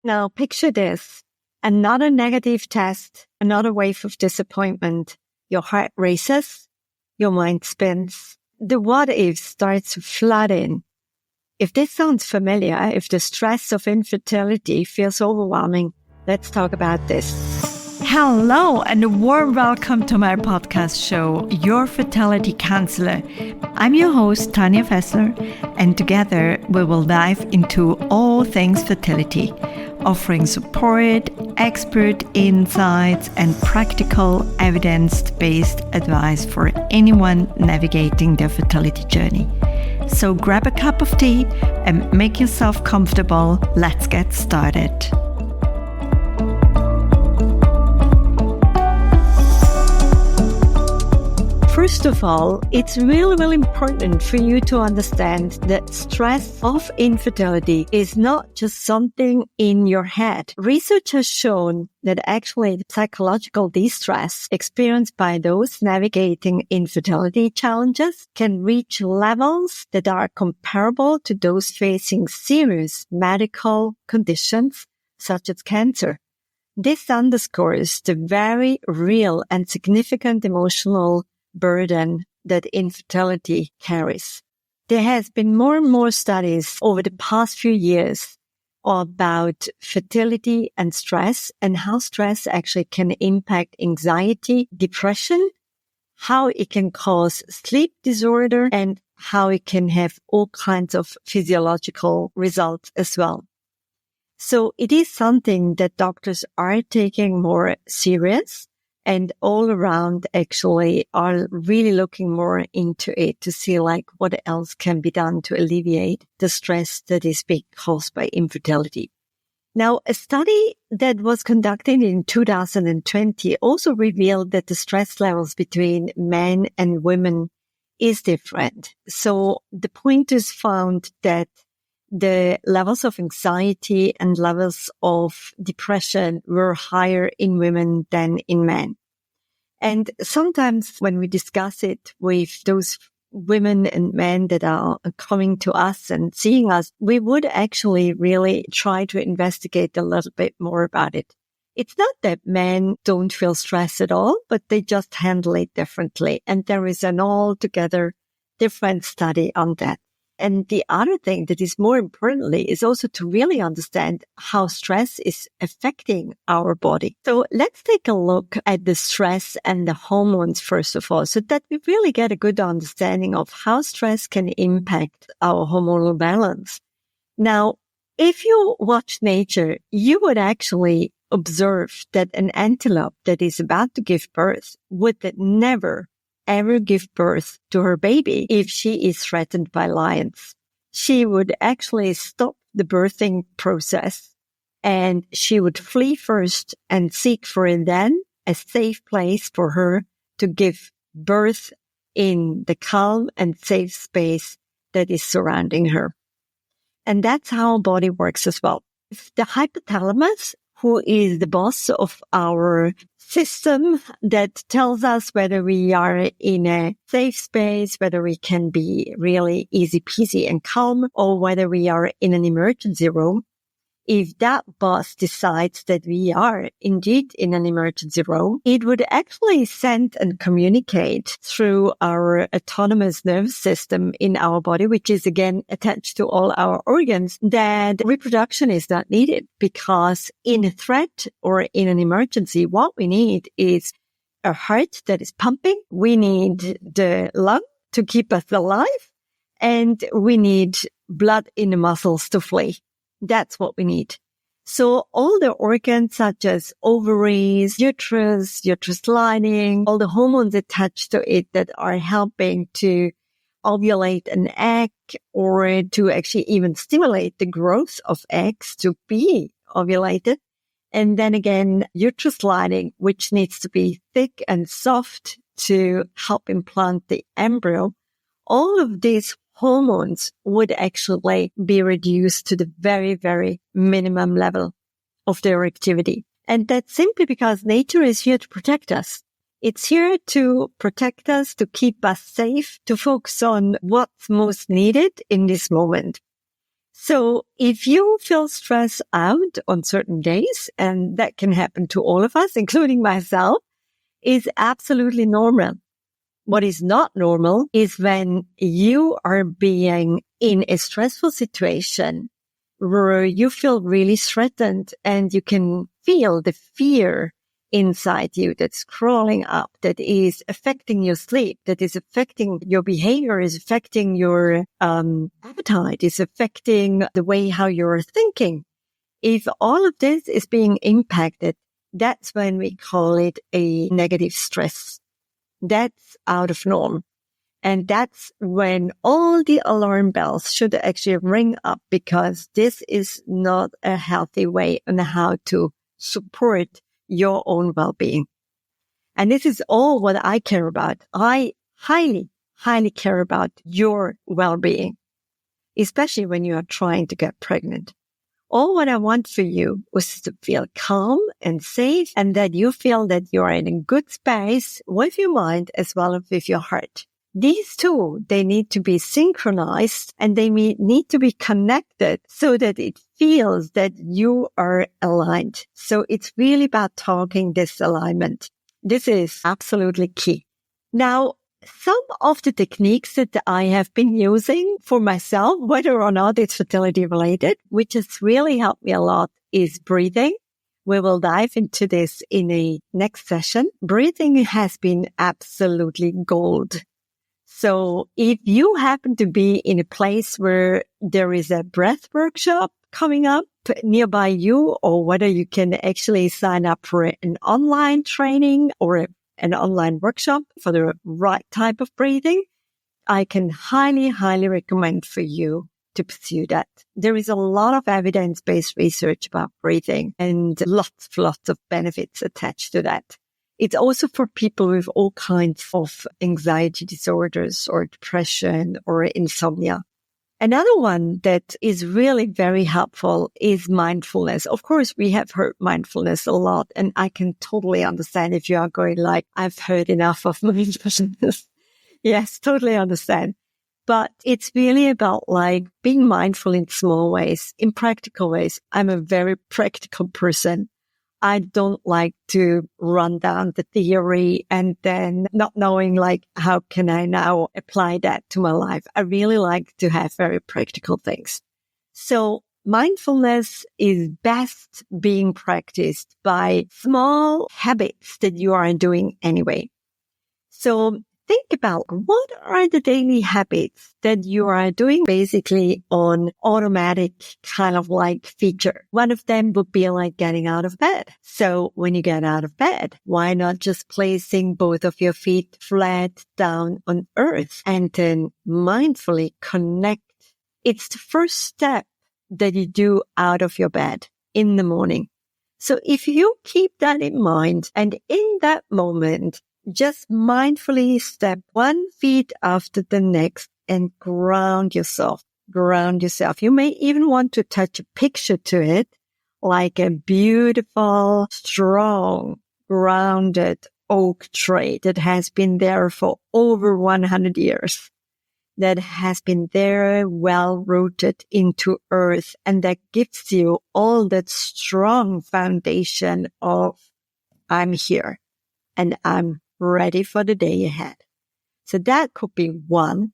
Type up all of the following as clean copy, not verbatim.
Now picture this, another negative test, another wave of disappointment. Your heart races, your mind spins. The what if starts to flood in. If this sounds familiar, if the stress of infertility feels overwhelming, let's talk about this. Hello and a warm welcome to my podcast show, Your Fertility Counselor. I'm your host, Tanja Fessler, and together we will dive into all things fertility, offering support, expert insights, and practical evidence-based advice for anyone navigating their fertility journey. So grab a cup of tea and make yourself comfortable. Let's get started. First of all, it's really important for you to understand that stress of infertility is not just something in your head. Research has shown that actually the psychological distress experienced by those navigating infertility challenges can reach levels that are comparable to those facing serious medical conditions such as cancer. This underscores the very real and significant emotional burden that infertility carries. There has been more and more studies over the past few years about fertility and stress and how stress actually can impact anxiety, depression, how it can cause sleep disorder, and how it can have all kinds of physiological results as well. So it is something that doctors are taking more serious, and all around actually are really looking more into it to see like what else can be done to alleviate the stress that is being caused by infertility. Now, a study that was conducted in 2020 also revealed that the stress levels between men and women is different. So the pointers found that the levels of anxiety and levels of depression were higher in women than in men. And sometimes when we discuss it with those women and men that are coming to us and seeing us, we would actually really try to investigate a little bit more about it. It's not that men don't feel stress at all, but they just handle it differently. And there is an altogether different study on that. And the other thing that is more importantly is also to really understand how stress is affecting our body. So let's take a look at the stress and the hormones first of all, so that we really get a good understanding of how stress can impact our hormonal balance. Now, if you watch nature, you would actually observe that an antelope that is about to give birth would never ever give birth to her baby if she is threatened by lions. She would actually stop the birthing process and she would flee first and seek for then a safe place for her to give birth in the calm and safe space that is surrounding her. And that's how our body works as well. The hypothalamus, who is the boss of our system that tells us whether we are in a safe space, whether we can be really easy peasy and calm, or whether we are in an emergency room. If that boss decides that we are indeed in an emergency room, it would actually send and communicate through our autonomous nervous system in our body, which is again attached to all our organs, that reproduction is not needed, because in a threat or in an emergency, what we need is a heart that is pumping. We need the lung to keep us alive, and we need blood in the muscles to flee. That's what we need. So all the organs such as ovaries, uterus lining, all the hormones attached to it that are helping to ovulate an egg or to actually even stimulate the growth of eggs to be ovulated. And then again, uterus lining, which needs to be thick and soft to help implant the embryo. All of these hormones would actually be reduced to the very, very minimum level of their activity. And that's simply because nature is here to protect us. It's here to protect us, to keep us safe, to focus on what's most needed in this moment. So if you feel stressed out on certain days, and that can happen to all of us, including myself, is absolutely normal. What is not normal is when you are being in a stressful situation where you feel really threatened and you can feel the fear inside you that's crawling up, that is affecting your sleep, that is affecting your behavior, is affecting your appetite, is affecting the way how you're thinking. If all of this is being impacted, that's when we call it a negative stress. That's out of norm. And that's when all the alarm bells should actually ring up, because this is not a healthy way on how to support your own well-being. And this is all what I care about. I highly, highly care about your well-being, especially when you are trying to get pregnant. All what I want for you was to feel calm and safe, and that you feel that you are in a good space with your mind as well as with your heart. These two, they need to be synchronized and they need to be connected so that it feels that you are aligned. So it's really about talking this alignment. This is absolutely key. Now, some of the techniques that I have been using for myself, whether or not it's fertility related, which has really helped me a lot, is breathing. We will dive into this in a next session. Breathing has been absolutely gold. So if you happen to be in a place where there is a breath workshop coming up nearby you, or whether you can actually sign up for an online training or an online workshop for the right type of breathing, I can highly, highly recommend for you to pursue that. There is a lot of evidence-based research about breathing and lots of benefits attached to that. It's also for people with all kinds of anxiety disorders or depression or insomnia. Another one that is really very helpful is mindfulness. Of course, we have heard mindfulness a lot, and I can totally understand if you are going like, I've heard enough of mindfulness. Yes, totally understand. But it's really about like being mindful in small ways, in practical ways. I'm a very practical person. I don't like to run down the theory and then not knowing like, how can I now apply that to my life? I really like to have very practical things. So mindfulness is best being practiced by small habits that you are doing anyway. So think about what are the daily habits that you are doing basically on automatic kind of like feature. One of them would be like getting out of bed. So when you get out of bed, why not just placing both of your feet flat down on earth and then mindfully connect? It's the first step that you do out of your bed in the morning. So if you keep that in mind and in that moment, just mindfully step one feet after the next and ground yourself. Ground yourself. You may even want to touch a picture to it, like a beautiful, strong, grounded oak tree that has been there for over 100 years, that has been there well rooted into earth, and that gives you all that strong foundation of I'm here and I'm ready for the day ahead. So that could be one.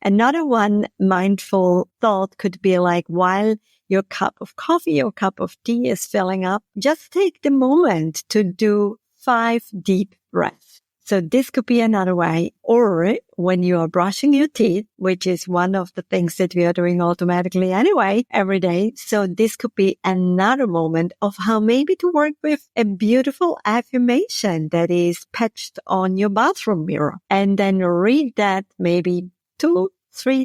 Another one mindful thought could be like, while your cup of coffee or cup of tea is filling up, just take the moment to do 5 deep breaths. So this could be another way. Or when you are brushing your teeth, which is one of the things that we are doing automatically anyway every day. So this could be another moment of how maybe to work with a beautiful affirmation that is patched on your bathroom mirror, and then read that maybe 2-3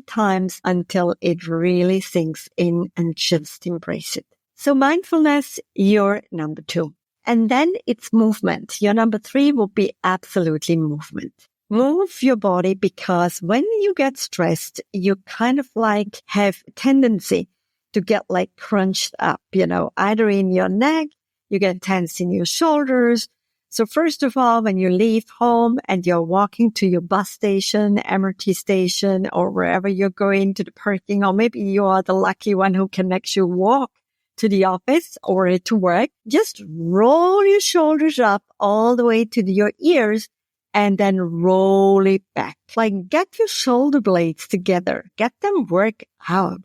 times until it really sinks in, and just embrace it. So mindfulness, your number 2. And then it's movement. Your number 3 will be absolutely movement. Move your body, because when you get stressed, you kind of like have a tendency to get like crunched up, either in your neck, you get tense in your shoulders. So first of all, when you leave home and you're walking to your bus station, MRT station, or wherever you're going to the parking, or maybe you are the lucky one who can actually walk to the office or to work, just roll your shoulders up all the way to your ears and then roll it back. Like get your shoulder blades together, get them work out.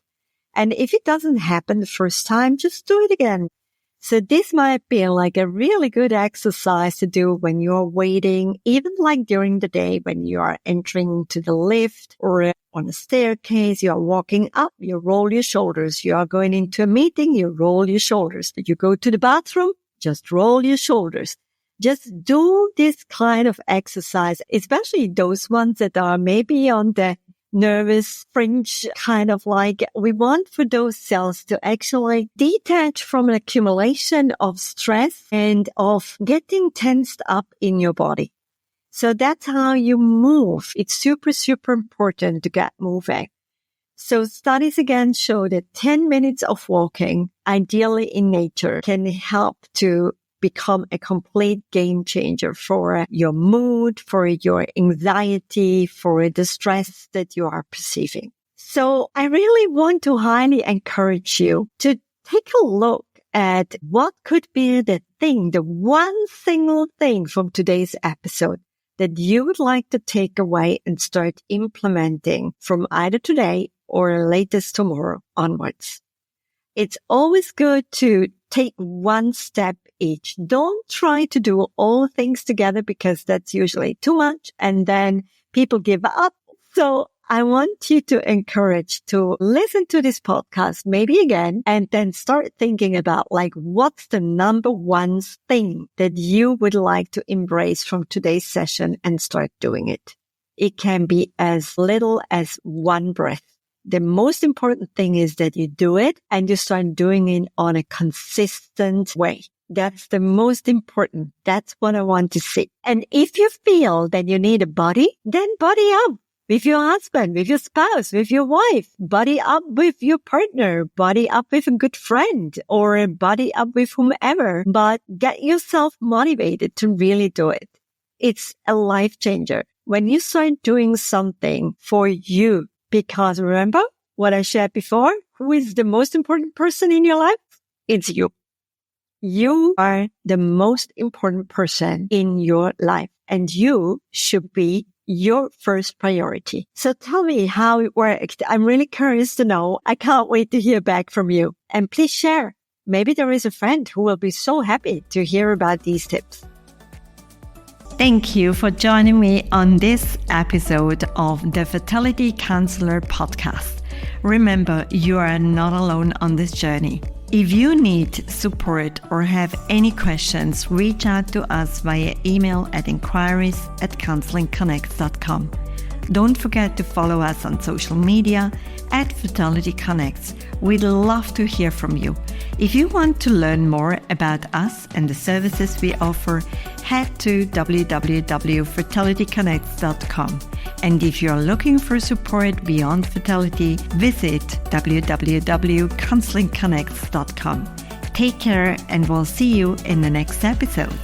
And if it doesn't happen the first time, just do it again. So this might be like a really good exercise to do when you're waiting, even like during the day when you are entering to the lift or on a staircase, you are walking up, you roll your shoulders. You are going into a meeting, you roll your shoulders. You go to the bathroom, just roll your shoulders. Just do this kind of exercise, especially those ones that are maybe on the nervous fringe, kind of like we want for those cells to actually detach from an accumulation of stress and of getting tensed up in your body. So that's how you move. It's super, super important to get moving. So studies again show that 10 minutes of walking, ideally in nature, can help to become a complete game changer for your mood, for your anxiety, for the stress that you are perceiving. So I really want to highly encourage you to take a look at what could be the thing, the one single thing from today's episode that you would like to take away and start implementing from either today or latest tomorrow onwards. It's always good to take one step each. Don't try to do all things together because that's usually too much and then people give up. So I want you to encourage to listen to this podcast maybe again and then start thinking about like what's the number one thing that you would like to embrace from today's session and start doing it. It can be as little as one breath. The most important thing is that you do it and you start doing it on a consistent way. That's the most important. That's what I want to see. And if you feel that you need a buddy, then buddy up with your husband, with your spouse, with your wife, buddy up with your partner, buddy up with a good friend or buddy up with whomever, but get yourself motivated to really do it. It's a life changer. When you start doing something for you, because remember what I shared before, who is the most important person in your life? It's you. You are the most important person in your life and you should be your first priority. So tell me how it worked. I'm really curious to know. I can't wait to hear back from you. And please share. Maybe there is a friend who will be so happy to hear about these tips. Thank you for joining me on this episode of the Fertility Counselor podcast. Remember, you are not alone on this journey. If you need support or have any questions, reach out to us via email at inquiries@counselingconnects.com. Don't forget to follow us on social media at Fertility Connects. We'd love to hear from you. If you want to learn more about us and the services we offer, head to www.fertilityconnects.com. And if you're looking for support beyond fertility, visit www.counselingconnects.com. Take care and we'll see you in the next episode.